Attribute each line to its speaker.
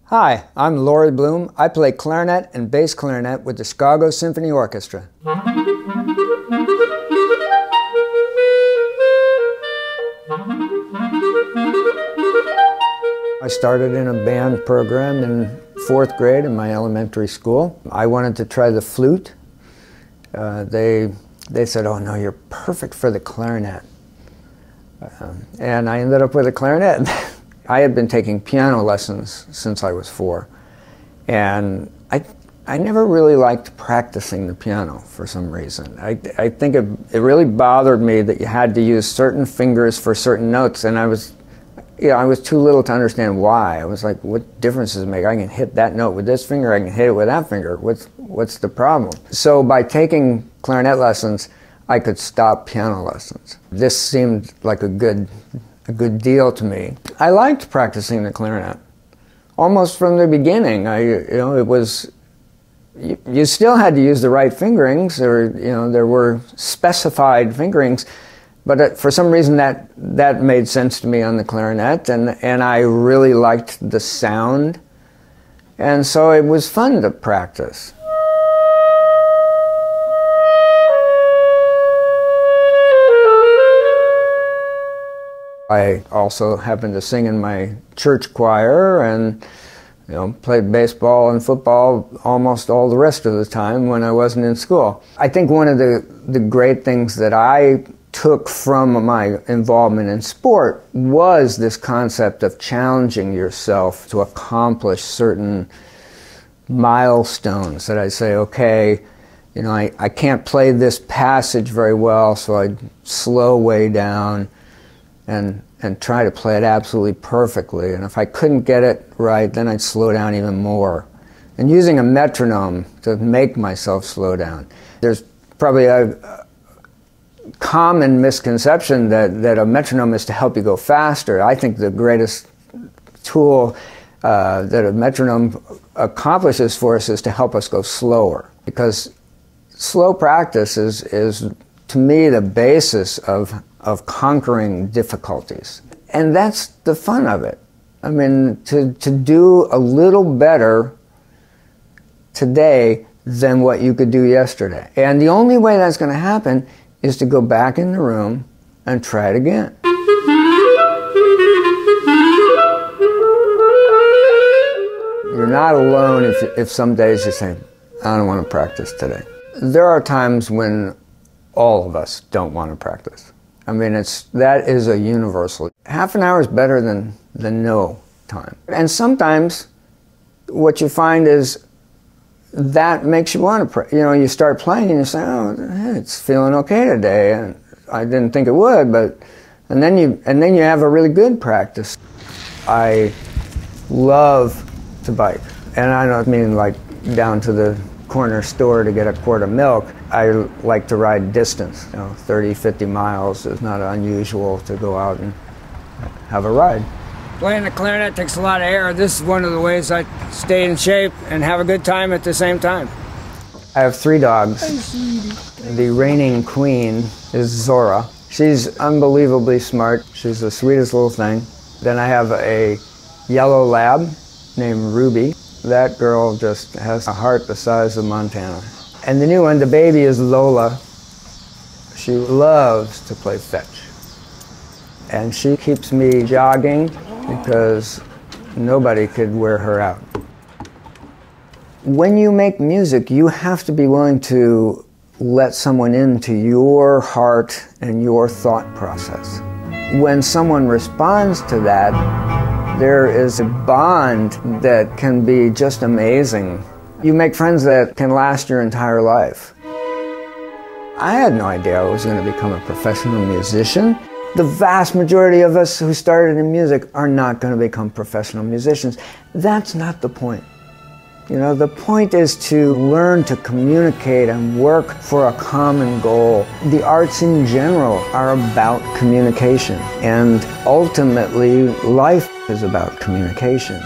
Speaker 1: Hi, I'm Lawrie Bloom. I play clarinet and bass clarinet with the Chicago Symphony Orchestra. I started in a band program in 4th grade in my elementary school. I wanted to try the flute. They said, "Oh no, you're perfect for the clarinet." And I ended up with a clarinet. I had been taking piano lessons since I was 4, and I never really liked practicing the piano for some reason. I think it really bothered me that you had to use certain fingers for certain notes, and I was too little to understand why. I was like, what difference does it make? I can hit that note with this finger, I can hit it with that finger. What's the problem? So by taking clarinet lessons, I could stop piano lessons. This seemed like a good deal to me. I liked practicing the clarinet almost from the beginning. It was, you still had to use the right fingerings, or there were specified fingerings, but for some reason that made sense to me on the clarinet, and I really liked the sound, and so it was fun to practice. I also happened to sing in my church choir and played baseball and football almost all the rest of the time when I wasn't in school. I think one of the great things that I took from my involvement in sport was this concept of challenging yourself to accomplish certain milestones that I say, okay, I can't play this passage very well, so I'd slow way down and try to play it absolutely perfectly. And if I couldn't get it right, then I'd slow down even more. And using a metronome to make myself slow down. There's probably a common misconception that a metronome is to help you go faster. I think the greatest tool that a metronome accomplishes for us is to help us go slower. Because slow practice is to me the basis of conquering difficulties. And that's the fun of it. I mean, to do a little better today than what you could do yesterday. And the only way that's going to happen is to go back in the room and try it again. You're not alone if some days you say, I don't want to practice today. There are times when all of us don't want to practice. I mean, that is a universal. Half an hour is better than no time. And sometimes what you find is that makes you want to, you start playing and you say, oh, it's feeling okay today. And I didn't think it would, and then you have a really good practice. I love to bike. And I don't mean like down to the corner store to get a quart of milk. I like to ride distance. 30, 50 miles is not unusual to go out and have a ride. Playing the clarinet takes a lot of air. This is one of the ways I stay in shape and have a good time at the same time. I have 3 dogs. The reigning queen is Zora. She's unbelievably smart. She's the sweetest little thing. Then I have a yellow lab named Ruby. That girl just has a heart the size of Montana. And the new one, the baby, is Lola. She loves to play fetch. And she keeps me jogging because nobody could wear her out. When you make music, you have to be willing to let someone into your heart and your thought process. When someone responds to that, there is a bond that can be just amazing. You make friends that can last your entire life. I had no idea I was going to become a professional musician. The vast majority of us who started in music are not going to become professional musicians. That's not the point. The point is to learn to communicate and work for a common goal. The arts in general are about communication, and ultimately life is about communication.